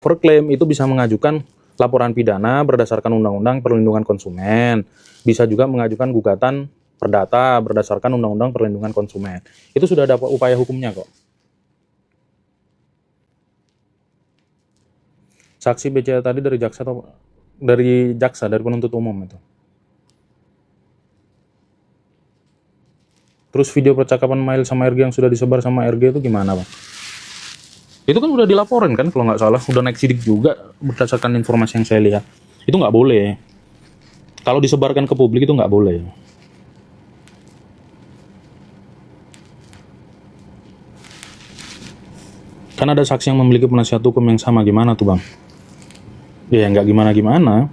Klaim itu bisa mengajukan laporan pidana berdasarkan Undang-Undang Perlindungan Konsumen. Bisa juga mengajukan gugatan perdata berdasarkan Undang-Undang Perlindungan Konsumen. Itu sudah ada upaya hukumnya kok. Saksi BCA tadi dari jaksa atau dari penuntut umum itu. Terus video percakapan Mail sama RG yang sudah disebar sama RG itu gimana, Bang? Itu kan udah dilaporin kan kalau nggak salah, udah naik sidik juga berdasarkan informasi yang saya lihat. Itu nggak boleh. Kalau disebarkan ke publik itu nggak boleh. Kan ada saksi yang memiliki penasihat hukum yang sama, gimana tuh Bang? Ya nggak gimana-gimana.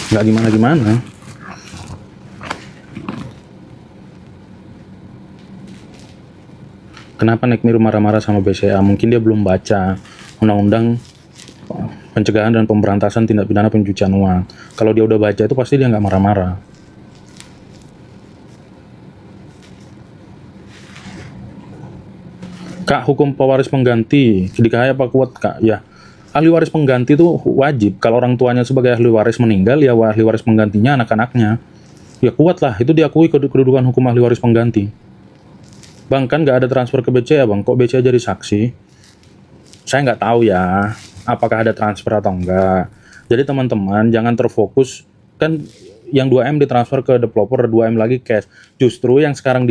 Nggak gimana-gimana. Kenapa Nekmir marah-marah sama BCA? Mungkin dia belum baca Undang-Undang Pencegahan dan Pemberantasan Tindak Pidana Pencucian Uang. Kalau dia udah baca itu pasti dia nggak marah-marah. Kak, hukum pewaris pengganti, dikaya apa kuat Kak? Ya, ahli waris pengganti itu wajib. Kalau orang tuanya sebagai ahli waris meninggal, ya ahli waris penggantinya anak-anaknya. Ya kuat lah, itu diakui kedudukan hukum ahli waris pengganti. Bang, kan nggak ada transfer ke BCA Bang, kok BCA jadi saksi? Saya nggak tahu ya, apakah ada transfer atau enggak. Jadi teman-teman jangan terfokus, kan yang 2M ditransfer ke developer, 2M lagi cash. Justru yang sekarang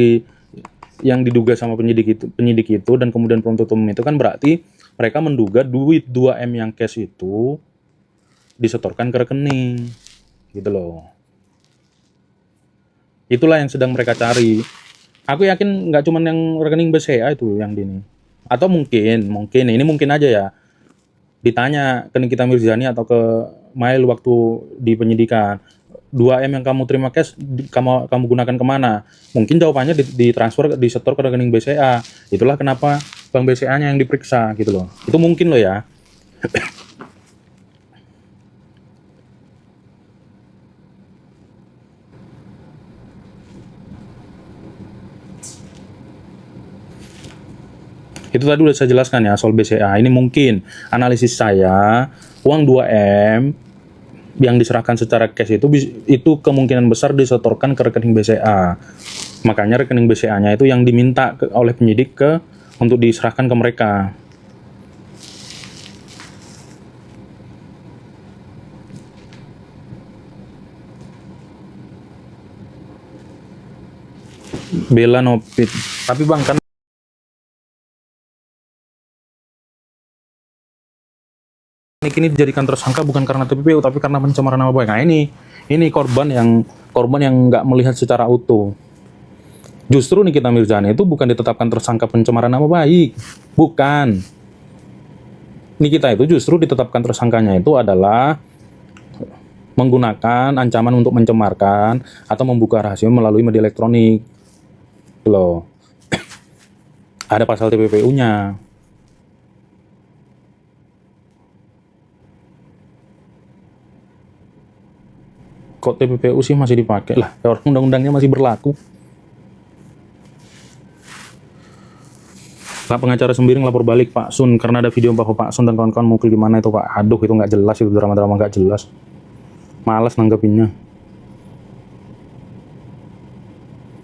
yang diduga sama penyidik itu dan kemudian penuntut umum itu kan berarti mereka menduga duit 2M yang cash itu disetorkan ke rekening. Gitu loh. Itulah yang sedang mereka cari. Aku yakin nggak cuma yang rekening BCA itu yang ini. Atau mungkin ini mungkin aja ya. Ditanya ke Nikita Mirzani atau ke Mail waktu di penyidikan, 2M yang kamu terima cash kamu gunakan kemana? Mungkin jawabannya ditransfer, disetor ke rekening BCA. Itulah kenapa bank BCA-nya yang diperiksa gitu loh. Itu mungkin loh ya. Itu tadi udah saya jelaskan ya soal BCA. Ini mungkin analisis saya, uang 2M yang diserahkan secara cash itu kemungkinan besar disetorkan ke rekening BCA. Makanya rekening BCA-nya itu yang diminta oleh penyidik untuk diserahkan ke mereka. Bela Nopit. Tapi Bang, kan ini dijadikan tersangka bukan karena TPPU tapi karena pencemaran nama baik. Nah, ini korban yang nggak melihat secara utuh. Justru Nikita Mirzani itu bukan ditetapkan tersangka pencemaran nama baik, bukan. Nikita itu justru ditetapkan tersangkanya itu adalah menggunakan ancaman untuk mencemarkan atau membuka rahasia melalui media elektronik. Loh. Ada pasal TPPU-nya. Kok TPPU sih masih dipakai lah, undang-undangnya masih berlaku. Pak pengacara Sembiring lapor balik Pak Sun karena ada video bahwa Pak Sun dan kawan-kawan mukul gimana itu Pak. Aduh, itu nggak jelas, itu drama-drama nggak jelas. Malas nanggepinnya.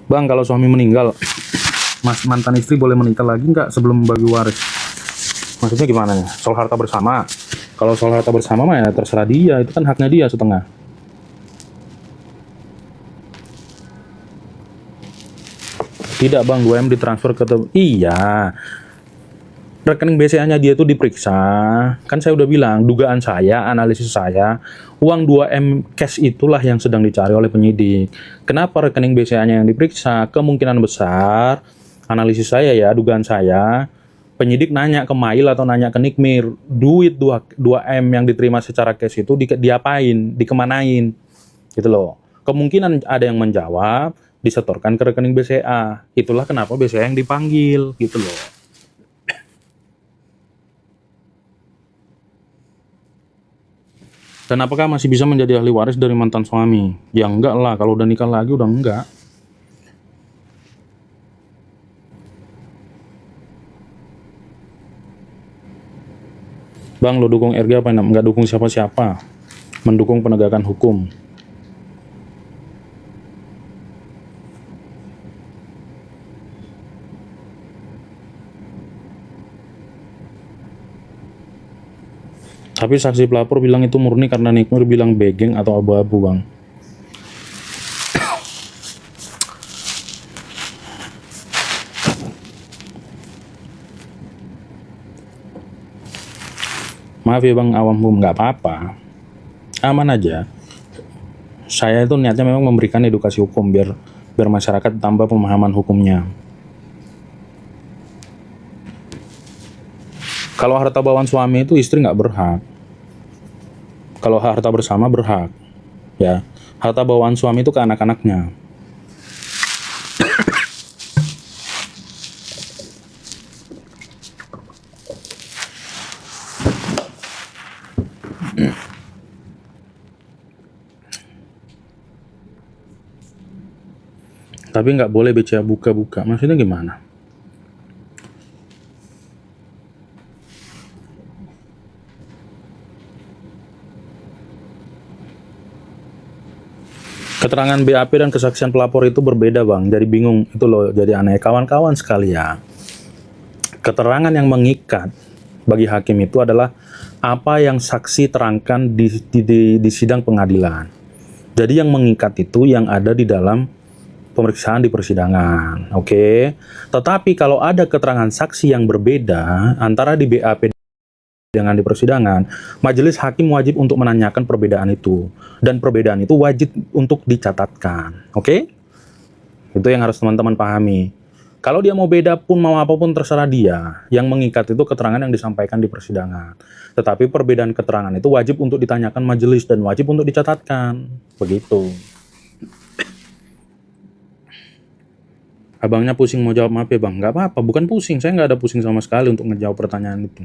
Bang, kalau suami meninggal, mantan istri boleh menikah lagi nggak sebelum bagi waris? Maksudnya gimana ya? Soal harta bersama. Kalau soal harta bersama mah ya terserah dia, itu kan haknya dia setengah. Tidak Bang, 2M ditransfer ke iya. Rekening BCA-nya dia tuh diperiksa. Kan saya udah bilang, dugaan saya, analisis saya, uang 2M cash itulah yang sedang dicari oleh penyidik. Kenapa rekening BCA-nya yang diperiksa? Kemungkinan besar, analisis saya ya, dugaan saya, penyidik nanya ke Mail atau nanya ke Nikmir, duit 2M yang diterima secara cash itu diapain, dikemanain, gitu loh. Kemungkinan ada yang menjawab, disetorkan ke rekening BCA. Itulah kenapa BCA yang dipanggil, gitu loh. Dan apakah masih bisa menjadi ahli waris dari mantan suami? Ya enggak lah, kalau udah nikah lagi udah enggak. Bang, lo dukung RG apa enggak dukung siapa-siapa, mendukung penegakan hukum. Tapi saksi pelapor bilang itu murni karena Nikmur bilang begging atau abu-abu, Bang. Maaf ya Bang, awam hukum, nggak apa-apa. Aman aja. Saya itu niatnya memang memberikan edukasi hukum biar masyarakat tambah pemahaman hukumnya. Kalau harta bawaan suami itu istri nggak berhak. Kalau harta bersama berhak, ya. Harta bawaan suami itu ke anak-anaknya. Tapi nggak boleh BCA buka-buka. Maksudnya gimana? Keterangan BAP dan kesaksian pelapor itu berbeda, Bang. Jadi bingung itu loh, jadi aneh. Kawan-kawan sekalian, keterangan yang mengikat bagi hakim itu adalah apa yang saksi terangkan di sidang pengadilan. Jadi yang mengikat itu yang ada di dalam pemeriksaan di persidangan, oke? Tetapi kalau ada keterangan saksi yang berbeda antara di BAP dengan di persidangan, majelis hakim wajib untuk menanyakan perbedaan itu, dan perbedaan itu wajib untuk dicatatkan, oke? Itu yang harus teman-teman pahami. Kalau dia mau beda pun, mau apapun terserah dia. Yang mengikat itu keterangan yang disampaikan di persidangan. Tetapi perbedaan keterangan itu wajib untuk ditanyakan majelis dan wajib untuk dicatatkan, begitu. Abangnya pusing mau jawab, maaf ya Bang. Nggak apa-apa, bukan pusing. Saya nggak ada pusing sama sekali untuk ngejawab pertanyaan itu.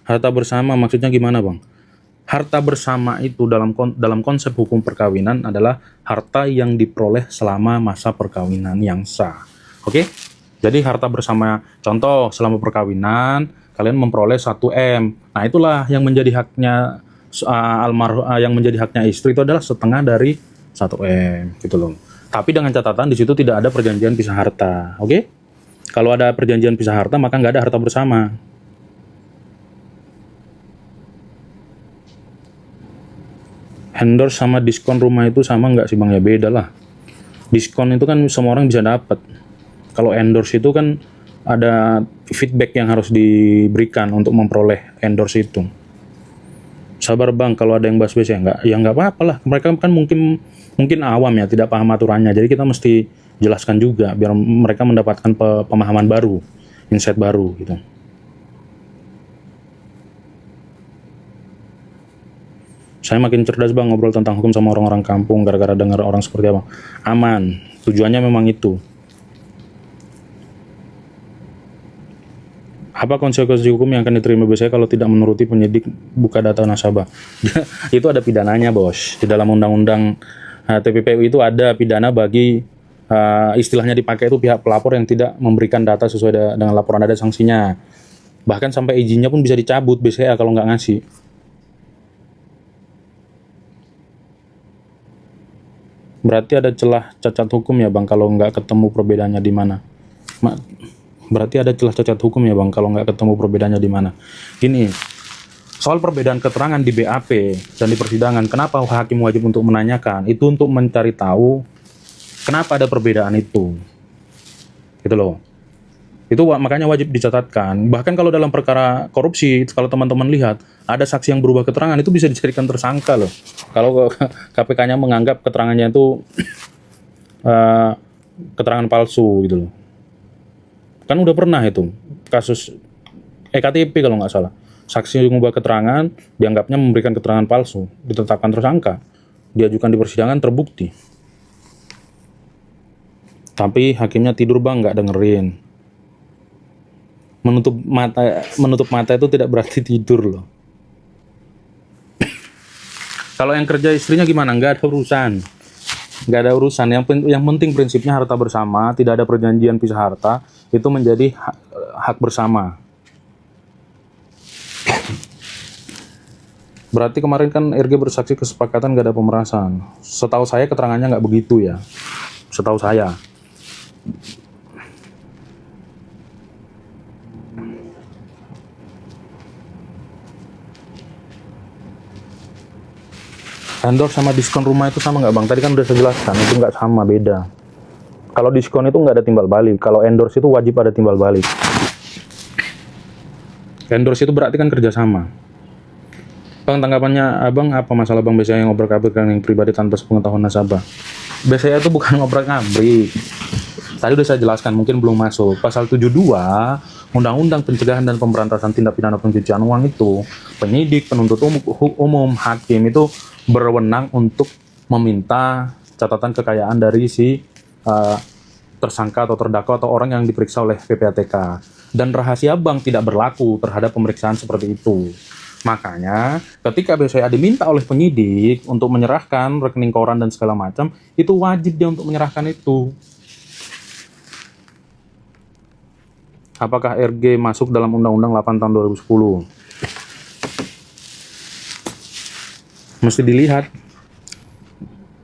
Harta bersama maksudnya gimana, Bang? Harta bersama itu dalam konsep hukum perkawinan adalah harta yang diperoleh selama masa perkawinan yang sah. Oke? Jadi harta bersama, contoh selama perkawinan kalian memperoleh 1M. Nah, itulah yang menjadi haknya yang menjadi haknya istri itu adalah setengah dari 1M gitu loh. Tapi dengan catatan di situ tidak ada perjanjian pisah harta. Oke? Kalau ada perjanjian pisah harta maka nggak ada harta bersama. Endorse sama diskon rumah itu sama nggak sih Bang? Ya beda lah. Diskon itu kan semua orang bisa dapat. Kalau endorse itu kan ada feedback yang harus diberikan untuk memperoleh endorse itu. Sabar Bang, kalau ada yang bahas-bahas ya nggak apa-apa lah. Mereka kan mungkin awam ya, tidak paham aturannya. Jadi kita mesti jelaskan juga biar mereka mendapatkan pemahaman baru, insight baru gitu. Saya makin cerdas Bang ngobrol tentang hukum sama orang-orang kampung gara-gara dengar orang seperti apa. Aman, tujuannya memang itu. Apa konsekuensi hukum yang akan diterima BCA kalau tidak menuruti penyidik buka data nasabah? Itu ada pidananya Bos. Di dalam undang-undang TPPU itu ada pidana bagi istilahnya dipakai itu pihak pelapor yang tidak memberikan data sesuai dengan laporan, ada sanksinya. Bahkan sampai izinnya pun bisa dicabut BCA kalau nggak ngasih. Berarti ada celah cacat hukum ya Bang kalau nggak ketemu perbedaannya di mana. Berarti ada celah cacat hukum ya Bang kalau nggak ketemu perbedaannya di mana. Gini, soal perbedaan keterangan di BAP dan di persidangan, kenapa hakim wajib untuk menanyakan? Itu untuk mencari tahu kenapa ada perbedaan itu. Gitu loh. Itu makanya wajib dicatatkan. Bahkan kalau dalam perkara korupsi, kalau teman-teman lihat, ada saksi yang berubah keterangan, itu bisa dijadikan tersangka loh. Kalau KPK-nya menganggap keterangannya itu keterangan palsu gitu loh. Kan udah pernah itu, kasus EKTP kalau nggak salah. Saksi mengubah keterangan, dianggapnya memberikan keterangan palsu, ditetapkan tersangka. Diajukan di persidangan, terbukti. Tapi hakimnya tidur Bang, nggak dengerin. Menutup mata itu tidak berarti tidur loh. Kalau yang kerja istrinya gimana? Nggak ada urusan. Yang penting prinsipnya harta bersama, tidak ada perjanjian pisah harta, itu menjadi hak bersama. Berarti kemarin kan RG bersaksi kesepakatan nggak ada pemerasan. Setahu saya keterangannya nggak begitu ya. Setahu saya. Endorse sama diskon rumah itu sama nggak bang? Tadi kan udah saya jelaskan, itu nggak sama, beda. Kalau diskon itu nggak ada timbal balik. Kalau endorse itu wajib ada timbal balik. Endorse itu berarti kan kerjasama. Bang, tanggapannya abang apa masalah bang BCA yang ngobrak-abrik rekening pribadi tanpa sepengetahuan nasabah? BCA itu bukan ngobrak-abrik. Tadi udah saya jelaskan, mungkin belum masuk. Pasal 72 Undang-Undang Pencegahan dan Pemberantasan Tindak Pidana Pencucian Uang itu, penyidik, penuntut umum, hakim itu berwenang untuk meminta catatan kekayaan dari si tersangka atau terdakwa atau orang yang diperiksa oleh PPATK. Dan rahasia bank tidak berlaku terhadap pemeriksaan seperti itu. Makanya ketika BCA diminta oleh penyidik untuk menyerahkan rekening koran dan segala macam, itu wajib dia untuk menyerahkan itu. Apakah RG masuk dalam Undang-Undang 8 tahun 2010? Mesti dilihat.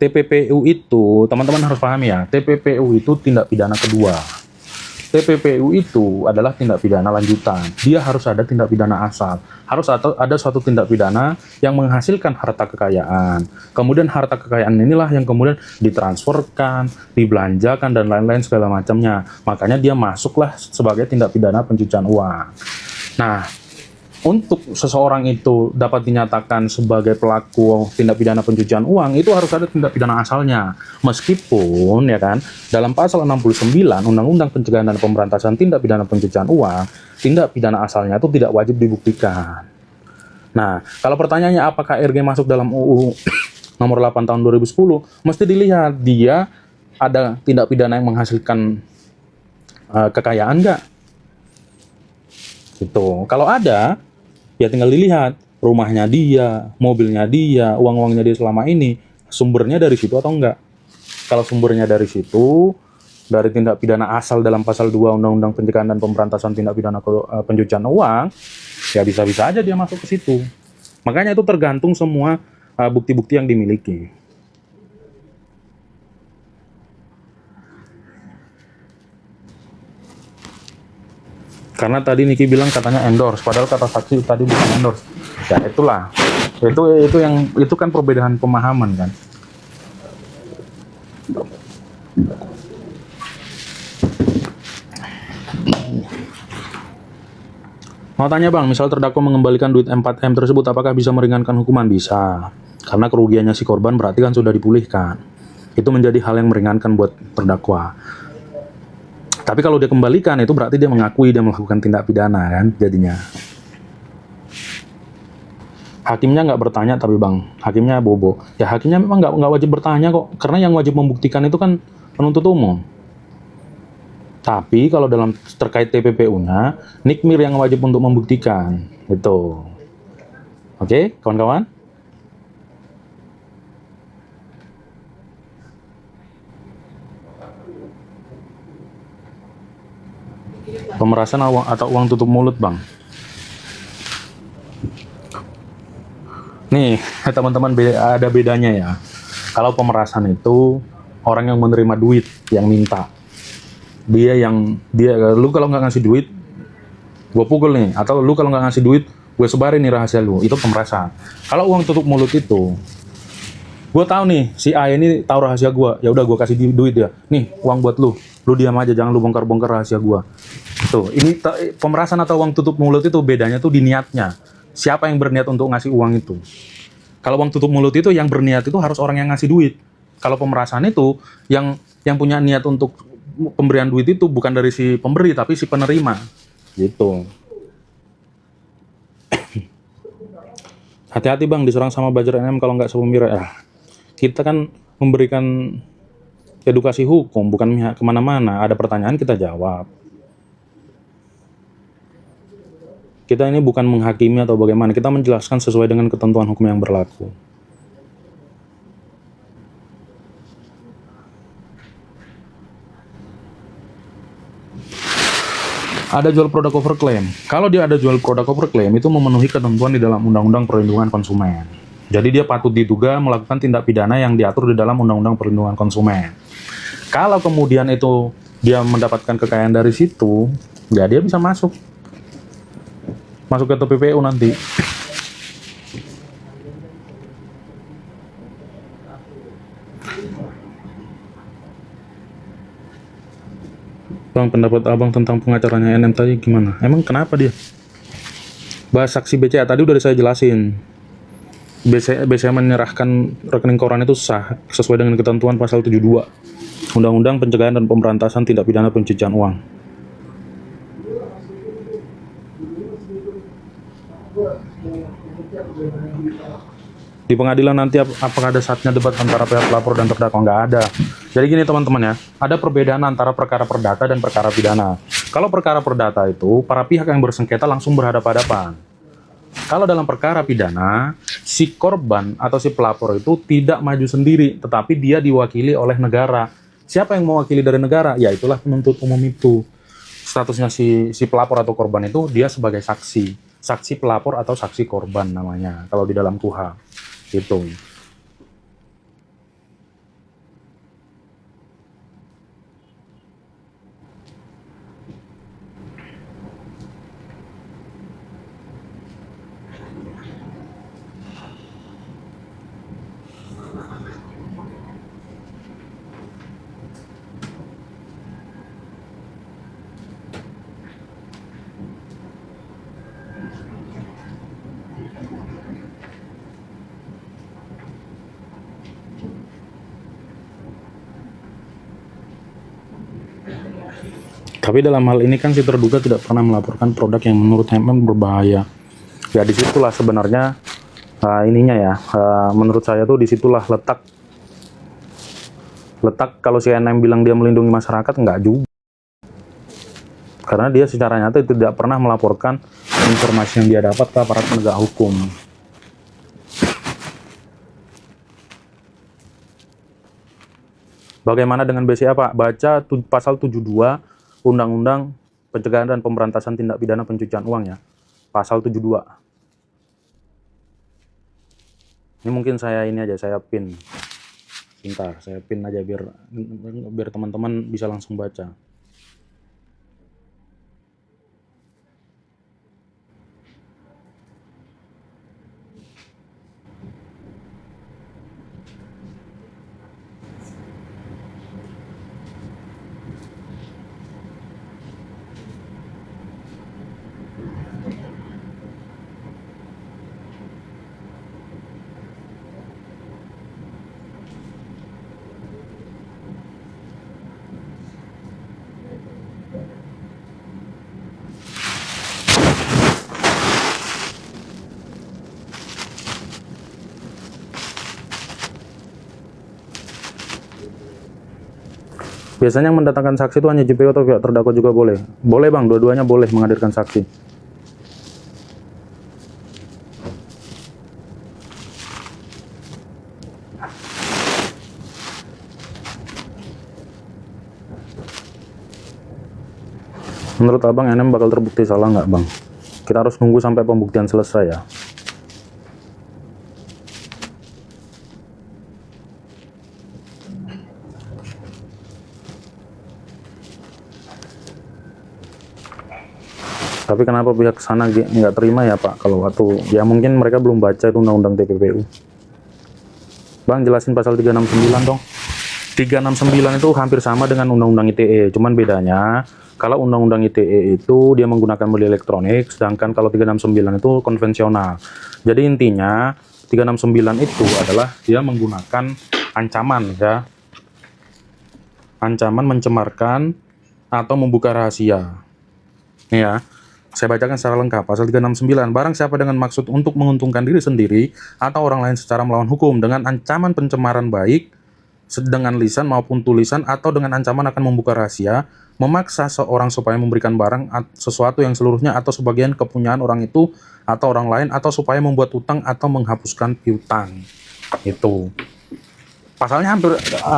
TPPU itu, teman-teman harus pahami ya, TPPU itu tindak pidana kedua. TPPU itu adalah tindak pidana lanjutan. Dia harus ada tindak pidana asal. Harus ada suatu tindak pidana yang menghasilkan harta kekayaan. Kemudian harta kekayaan inilah yang kemudian ditransferkan, dibelanjakan, dan lain-lain segala macamnya. Makanya dia masuklah sebagai tindak pidana pencucian uang. Nah, untuk seseorang itu dapat dinyatakan sebagai pelaku tindak pidana pencucian uang, itu harus ada tindak pidana asalnya. Meskipun, ya kan, dalam pasal 69 Undang-Undang Pencegahan dan Pemberantasan Tindak Pidana Pencucian Uang, tindak pidana asalnya itu tidak wajib dibuktikan. Nah, kalau pertanyaannya apakah RG masuk dalam UU nomor 8 tahun 2010, mesti dilihat dia ada tindak pidana yang menghasilkan kekayaan nggak? Gitu. Kalau ada, ya tinggal dilihat rumahnya dia, mobilnya dia, uang-uangnya dia selama ini, sumbernya dari situ atau enggak. Kalau sumbernya dari situ, dari tindak pidana asal dalam pasal 2 Undang-Undang Pencegahan dan Pemberantasan Tindak Pidana Pencucian Uang, ya bisa-bisa aja dia masuk ke situ. Makanya itu tergantung semua bukti-bukti yang dimiliki. Karena tadi Niki bilang katanya endorse, padahal kata saksi tadi bukan endorse. Ya itulah, itu kan perbedaan pemahaman kan. Mau tanya bang, misal terdakwa mengembalikan duit 4M tersebut, apakah bisa meringankan hukuman? Bisa, karena kerugiannya si korban berarti kan sudah dipulihkan. Itu menjadi hal yang meringankan buat terdakwa. Tapi kalau dia kembalikan, itu berarti dia mengakui dia melakukan tindak pidana kan, jadinya. Hakimnya nggak bertanya tapi bang, hakimnya bobo. Ya hakimnya memang nggak wajib bertanya kok, karena yang wajib membuktikan itu kan penuntut umum. Tapi kalau dalam terkait TPPU-nya, Nikmir yang wajib untuk membuktikan, itu. Oke, kawan-kawan? Pemerasan atau uang tutup mulut bang. Nih, teman-teman, ada bedanya ya. Kalau pemerasan itu orang yang menerima duit, yang minta. Lu kalau nggak ngasih duit, gue pukul nih. Atau lu kalau nggak ngasih duit, gue sebarin nih rahasia lu. Itu pemerasan. Kalau uang tutup mulut itu, gue tahu nih si A ini tahu rahasia gue. Ya udah gue kasih duit ya. Nih uang buat lu. Lu diam aja, jangan lu bongkar-bongkar rahasia gue. Tuh, ini pemerasan atau uang tutup mulut itu bedanya tuh di niatnya. Siapa yang berniat untuk ngasih uang itu? Kalau uang tutup mulut itu yang berniat itu harus orang yang ngasih duit. Kalau pemerasan itu yang punya niat untuk pemberian duit itu bukan dari si pemberi tapi si penerima. Gitu. Hati-hati bang, diserang sama buzzer NM kalau nggak sepemira. Kita kan memberikan edukasi hukum, bukan kemana-mana. Ada pertanyaan kita jawab. Kita ini bukan menghakimi atau bagaimana, kita menjelaskan sesuai dengan ketentuan hukum yang berlaku. Ada jual produk overclaim. Kalau dia ada jual produk overclaim, itu memenuhi ketentuan di dalam Undang-Undang Perlindungan Konsumen. Jadi dia patut diduga melakukan tindak pidana yang diatur di dalam Undang-Undang Perlindungan Konsumen. Kalau kemudian itu dia mendapatkan kekayaan dari situ, ya dia bisa masuk ke TPPU nanti. Bang, pendapat abang tentang pengacaranya NM tadi gimana? Emang kenapa dia? Bahas saksi BCA tadi udah saya jelasin. BCA menyerahkan rekening koran itu sah sesuai dengan ketentuan pasal 72 Undang-Undang Pencegahan dan Pemberantasan Tindak Pidana Pencucian Uang. Di pengadilan nanti apakah ada saatnya debat antara pihak pelapor dan terdakwa? Nggak ada. Jadi gini teman-teman ya, ada perbedaan antara perkara perdata dan perkara pidana. Kalau perkara perdata itu, para pihak yang bersengketa langsung berhadapan-hadapan. Kalau dalam perkara pidana, si korban atau si pelapor itu tidak maju sendiri, tetapi dia diwakili oleh negara. Siapa yang mewakili dari negara? Ya itulah penuntut umum itu. Statusnya si pelapor atau korban itu dia sebagai saksi. Saksi pelapor atau saksi korban namanya, kalau di dalam KUHA. Gitu. Tapi dalam hal ini kan si terduga tidak pernah melaporkan produk yang menurut MM berbahaya. Ya disitulah sebenarnya ininya ya, menurut saya tuh disitulah letak kalau si NM bilang dia melindungi masyarakat, enggak juga. Karena dia secara nyata tidak pernah melaporkan informasi yang dia dapat ke aparat penegak hukum. Bagaimana dengan BCA Pak? Baca pasal 72 Undang-Undang Pencegahan dan Pemberantasan Tindak Pidana Pencucian Uang ya. Pasal 72. Ini mungkin saya ini aja, saya pin. Bentar, saya pin aja biar teman-teman bisa langsung baca. Biasanya yang mendatangkan saksi itu hanya JPO atau pihak terdakwa juga boleh? Boleh Bang, dua-duanya boleh menghadirkan saksi. Menurut Abang, NM bakal terbukti salah nggak Bang? Kita harus nunggu sampai pembuktian selesai ya. Tapi kenapa pihak sana nggak terima ya Pak? Kalau waktu, ya mungkin mereka belum baca itu undang-undang TPPU. Bang, jelasin pasal 369 dong. 369 itu hampir sama dengan undang-undang ITE, cuman bedanya kalau undang-undang ITE itu dia menggunakan beli elektronik, sedangkan kalau 369 itu konvensional. Jadi intinya 369 itu adalah dia menggunakan ancaman ya. Ancaman mencemarkan atau membuka rahasia. Nih ya. Saya bacakan secara lengkap. Pasal 369, barang siapa dengan maksud untuk menguntungkan diri sendiri atau orang lain secara melawan hukum dengan ancaman pencemaran baik dengan lisan maupun tulisan atau dengan ancaman akan membuka rahasia, memaksa seorang supaya memberikan barang sesuatu yang seluruhnya atau sebagian kepunyaan orang itu atau orang lain, atau supaya membuat hutang atau menghapuskan piutang. Itu. Pasalnya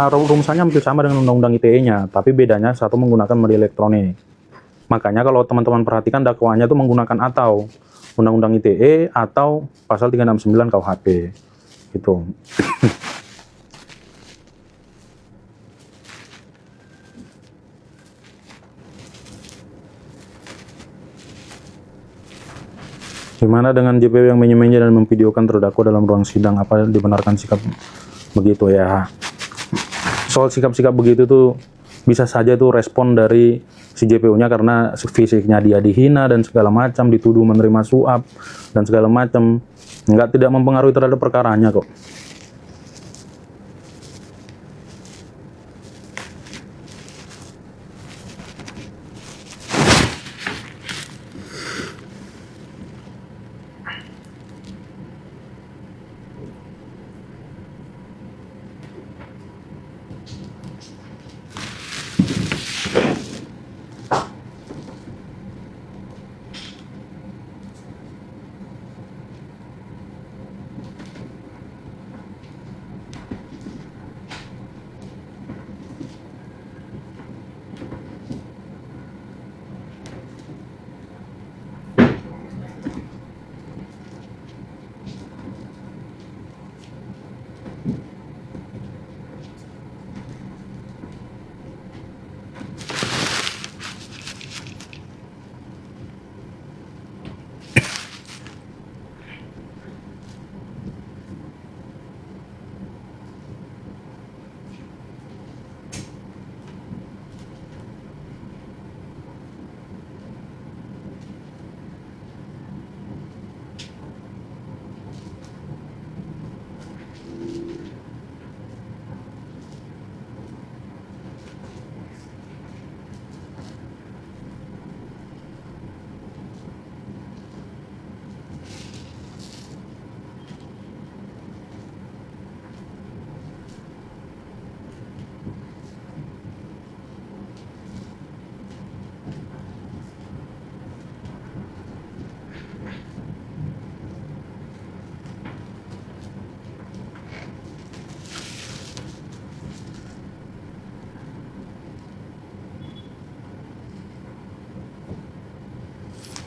rumusannya hampir sama dengan undang-undang ITE-nya, tapi bedanya satu menggunakan media elektronik. Makanya kalau teman-teman perhatikan dakwaannya itu menggunakan atau Undang-Undang ITE atau pasal 369 KUHP gitu. Gimana dengan JPU yang menye-menye dan memvideokan terdakwa dalam ruang sidang? Apa dibenarkan sikap begitu ya? Soal sikap-sikap begitu tuh bisa saja tuh respon dari si JPU-nya karena fisiknya dia dihina dan segala macam, dituduh menerima suap dan segala macam. Tidak mempengaruhi terhadap perkaranya kok.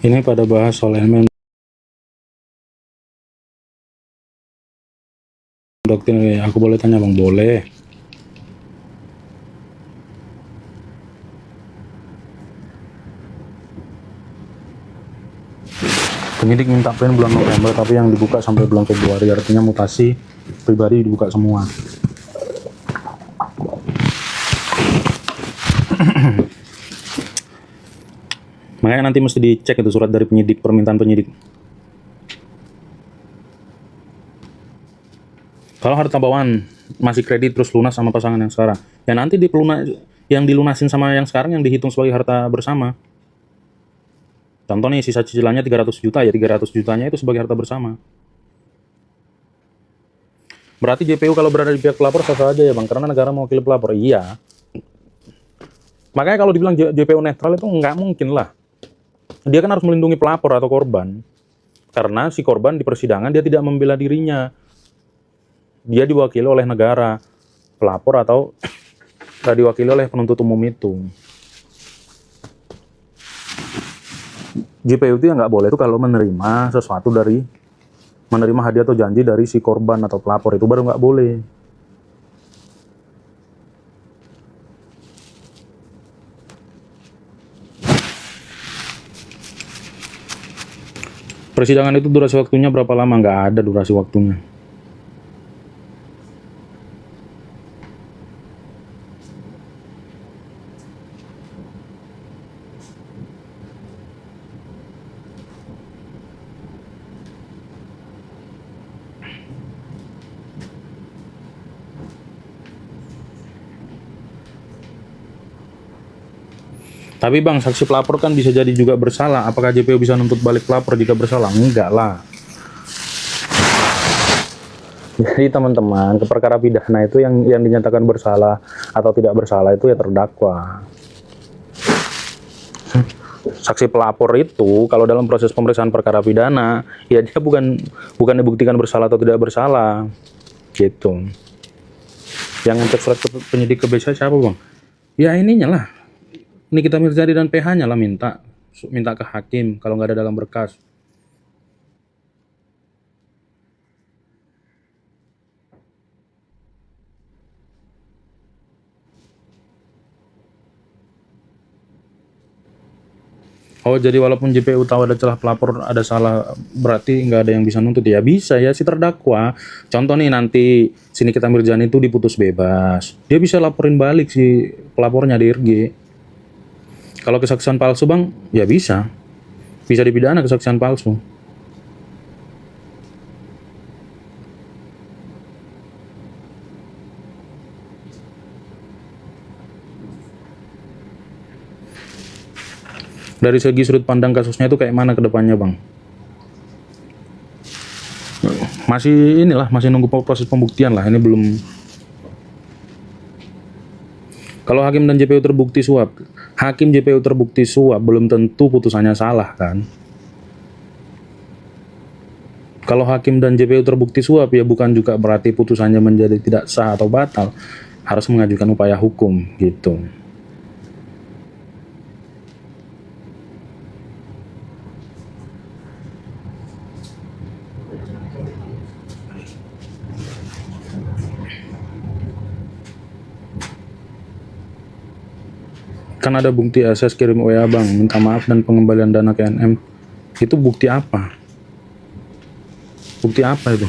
Ini pada bahas soal elemen doktrin. Aku boleh tanya bang? Boleh. Penyidik minta print bulan November tapi yang dibuka sampai bulan Februari, artinya mutasi pribadi dibuka semua. Makanya nanti mesti dicek itu surat dari penyidik, permintaan penyidik. Kalau harta bawaan masih kredit terus lunas sama pasangan yang sekarang, ya nanti yang dilunasin sama yang sekarang yang dihitung sebagai harta bersama. Contoh nih, sisa cicilannya 300 juta, ya 300 jutanya itu sebagai harta bersama. Berarti JPU kalau berada di pihak pelapor sah aja ya bang, karena negara mewakili pelapor. Iya. Makanya kalau dibilang JPU netral itu nggak mungkin lah. Dia kan harus melindungi pelapor atau korban. Karena si korban di persidangan dia tidak membela dirinya. Dia diwakili oleh negara, pelapor atau diwakili oleh penuntut umum itu. JPU itu yang nggak boleh itu kalau menerima sesuatu menerima hadiah atau janji dari si korban atau pelapor, itu baru nggak boleh. Persidangan itu durasi waktunya berapa lama? Nggak ada durasi waktunya. Tapi bang, saksi pelapor kan bisa jadi juga bersalah. Apakah JPU bisa nuntut balik pelapor jika bersalah? Enggak lah. Jadi teman-teman, ke perkara pidana itu yang dinyatakan bersalah atau tidak bersalah itu ya terdakwa. Saksi pelapor itu kalau dalam proses pemeriksaan perkara pidana, ya dia bukan dibuktikan bersalah atau tidak bersalah, gitu. Yang ngecek surat penyidik ke BC siapa bang? Ya ininya lah, Nikita Mirzani dan PH-nya lah minta ke hakim kalau nggak ada dalam berkas. Oh, jadi walaupun JPU tahu ada celah pelapor, ada salah, berarti nggak ada yang bisa nuntut? Ya bisa ya, si terdakwa. Contoh nih, nanti si Nikita Mirzani itu diputus bebas. Dia bisa laporin balik si pelapornya di RG. Kalau kesaksian palsu bang, ya bisa. Bisa dipidana kesaksian palsu. Dari segi sudut pandang kasusnya itu kayak mana ke depannya bang? Masih inilah, masih nunggu proses pembuktian lah. Ini belum. Kalau hakim dan JPU terbukti suap, hakim JPU terbukti suap belum tentu putusannya salah kan? Kalau hakim dan JPU terbukti suap ya bukan juga berarti putusannya menjadi tidak sah atau batal. Harus mengajukan upaya hukum gitu. Kan ada bukti SS kirim WA bang, minta maaf dan pengembalian dana ke NM. Itu bukti apa? Bukti apa itu?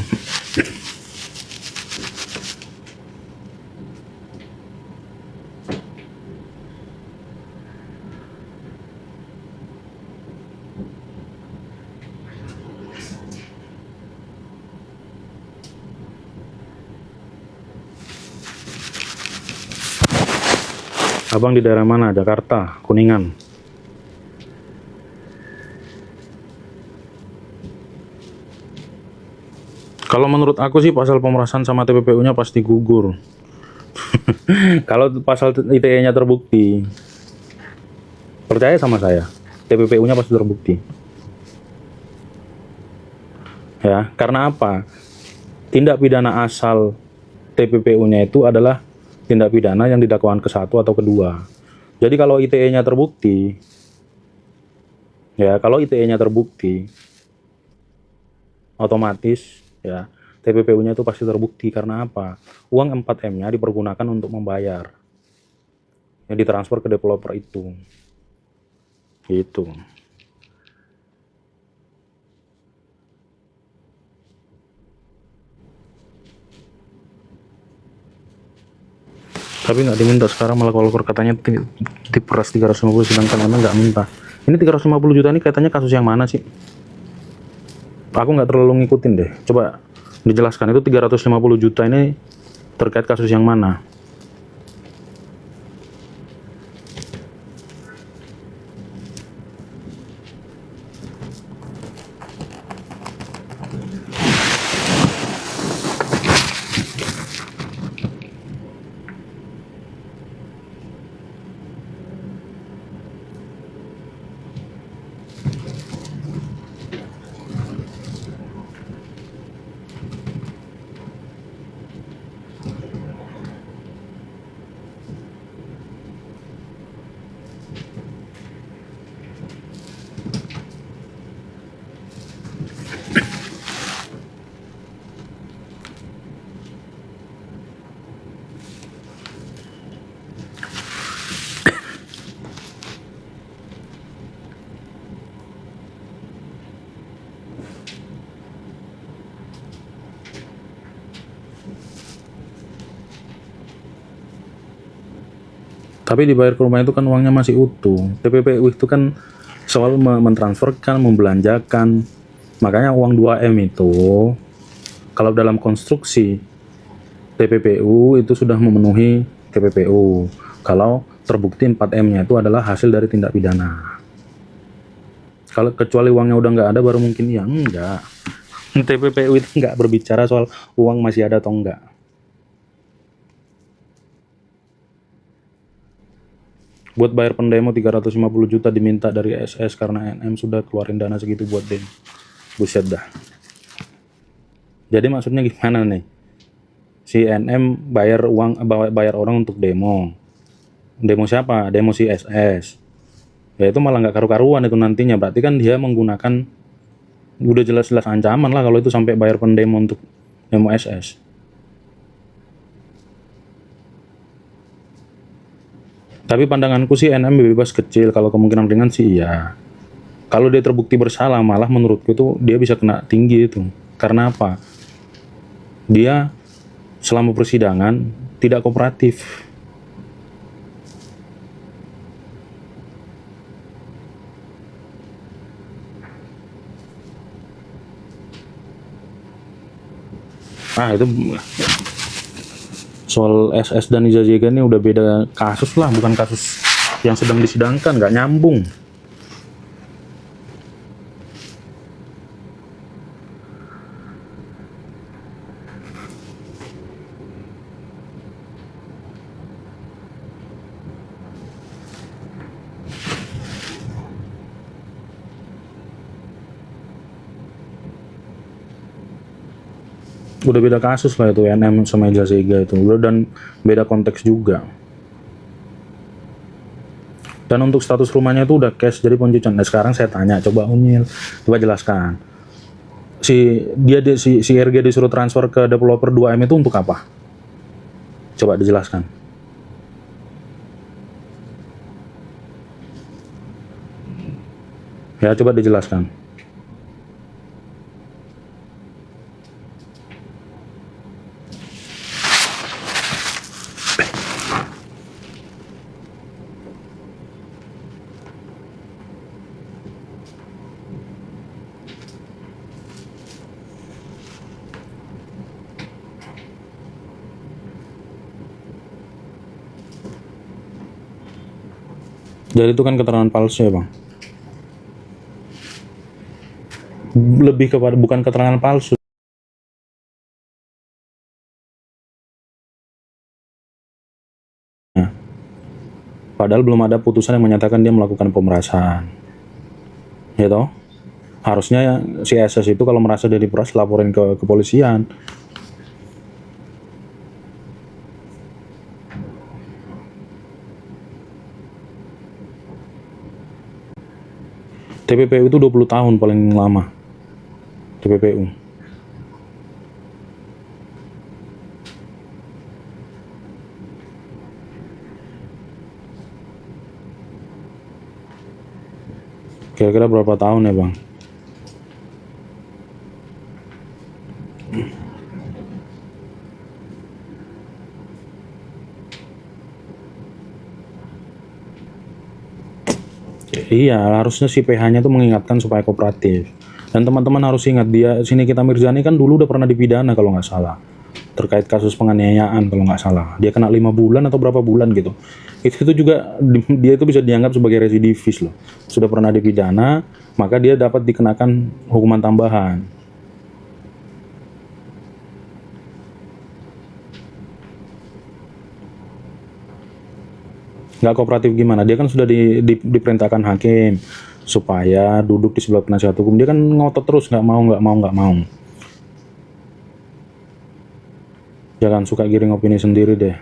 Abang di daerah mana? Jakarta, Kuningan. Kalau menurut aku sih pasal pemerasan sama TPPU-nya pasti gugur. Kalau pasal ITE-nya terbukti, percaya sama saya, TPPU-nya pasti terbukti. Ya, karena apa? Tindak pidana asal TPPU-nya itu adalah tindak pidana yang didakwakan ke satu atau kedua. Jadi kalau ITE-nya terbukti, ya kalau ITE-nya terbukti, otomatis ya TPPU-nya itu pasti terbukti. Karena apa? Uang 4M-nya dipergunakan untuk membayar, yang ditransfer ke developer itu. Gitu. Tapi nggak diminta sekarang, malah kalau katanya diperas 350, sedangkan emang nggak minta. Ini 350 juta ini katanya kasus yang mana sih? Aku nggak terlalu ngikutin deh. Coba dijelaskan, itu 350 juta ini terkait kasus yang mana? Tapi dibayar ke rumah itu kan uangnya masih utuh. TPPU itu kan selalu mentransferkan, membelanjakan. Makanya uang 2M itu, kalau dalam konstruksi TPPU itu sudah memenuhi TPPU. Kalau terbukti 4M-nya itu adalah hasil dari tindak pidana. Kalau kecuali uangnya udah nggak ada, baru mungkin ya enggak. TPPU itu nggak berbicara soal uang masih ada atau enggak. Buat bayar pendemo 350 juta diminta dari SS karena NM sudah keluarin dana segitu buat demo. Buset dah. Jadi maksudnya gimana nih? Si NM bayar uang, bayar orang untuk demo. Demo siapa? Demo si SS. Ya itu malah nggak karu-karuan itu nantinya. Berarti kan dia menggunakan, udah jelas-jelas ancaman lah kalau itu sampai bayar pendemo untuk demo SS. Tapi pandanganku sih NM bebas kecil, kalau kemungkinan ringan sih iya. Kalau dia terbukti bersalah, malah menurutku itu dia bisa kena tinggi itu. Karena apa? Dia selama persidangan tidak kooperatif. Itu soal SS dan Iza Zega ini udah beda kasus lah, bukan kasus yang sedang disidangkan, nggak nyambung. Udah beda kasus lah itu NM sama Iza Zega itu, dan beda konteks juga. Dan untuk status rumahnya itu udah cash jadi pencucian. Nah sekarang saya tanya, coba Unyil, coba jelaskan. Si RG disuruh transfer ke developer 2M itu untuk apa? Coba dijelaskan. Ya coba dijelaskan. Jadi itu kan keterangan palsu ya bang. Lebih kepada bukan keterangan palsu. Nah, padahal belum ada putusan yang menyatakan dia melakukan pemerasan. Ya toh? Harusnya si SS itu kalau merasa dia diperas laporin ke kepolisian. TPPU itu 20 tahun paling lama. TPPU. Kira-kira berapa tahun ya bang? Iya, harusnya si PH-nya tuh mengingatkan supaya kooperatif. Dan teman-teman harus ingat, dia sini kita Mirzani kan dulu udah pernah dipidana kalau nggak salah. Terkait kasus penganiayaan kalau nggak salah. Dia kena 5 bulan atau berapa bulan gitu. Itu juga, dia itu bisa dianggap sebagai residivis loh. Sudah pernah dipidana, maka dia dapat dikenakan hukuman tambahan. Nggak kooperatif gimana? Dia kan sudah diperintahkan hakim supaya duduk di sebelah penasihat hukum. Dia kan ngotot terus, nggak mau. Jangan suka giring opini sendiri deh.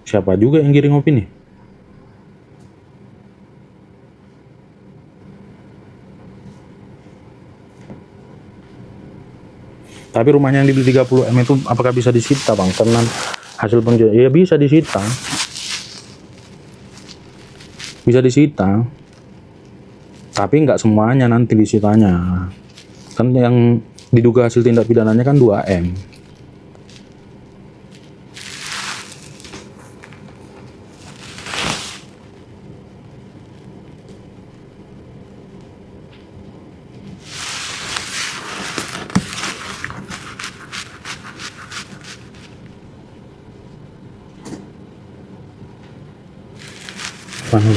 Siapa juga yang giring opini? Tapi rumahnya yang dibeli 30M itu apakah bisa disita bang? Karena hasil penjualan, ya bisa disita. Bisa disita, tapi nggak semuanya nanti disitanya. Kan yang diduga hasil tindak pidananya kan 2M.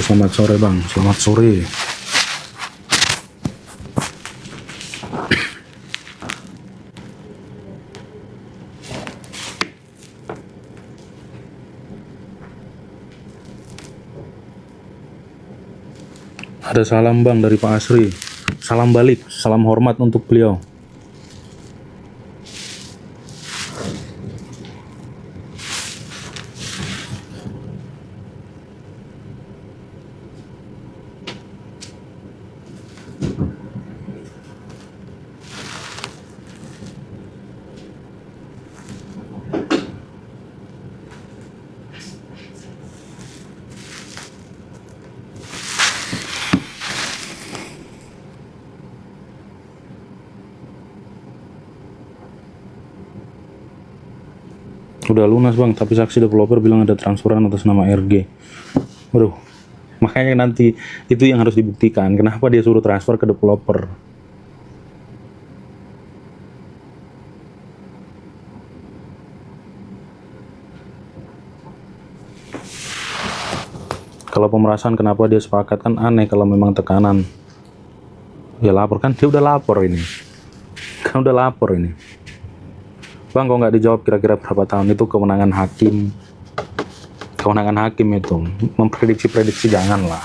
Selamat sore bang, selamat sore. Ada salam bang dari Pak Asri. Salam balik, salam hormat untuk beliau. Udah lunas bang, tapi saksi developer bilang ada transferan atas nama RG. Waduh, makanya nanti itu yang harus dibuktikan. Kenapa dia suruh transfer ke developer? Kalau pemerasan kenapa dia sepakat, kan aneh kalau memang tekanan. Ya lapor, kan dia udah lapor ini. Kan udah lapor ini. Bang, kok nggak dijawab kira-kira berapa tahun? Itu kewenangan hakim. Kewenangan hakim itu. Memprediksi-prediksi janganlah.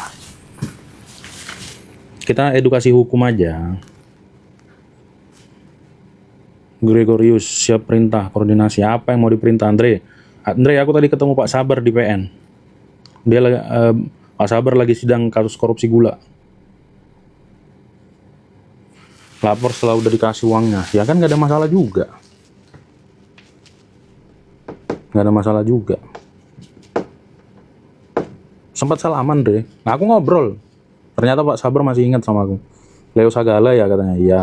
Kita edukasi hukum aja. Gregorius, siap perintah, koordinasi. Apa yang mau diperintah, Andre? Andre, aku tadi ketemu Pak Sabar di PN. Dia Pak Sabar lagi sidang kasus korupsi gula. Lapor setelah udah dikasih uangnya. Ya kan nggak ada masalah juga. Nggak ada masalah juga. Sempat salaman deh. Nah, aku ngobrol. Ternyata Pak Sabar masih ingat sama aku. Leo Sagala ya katanya. Iya.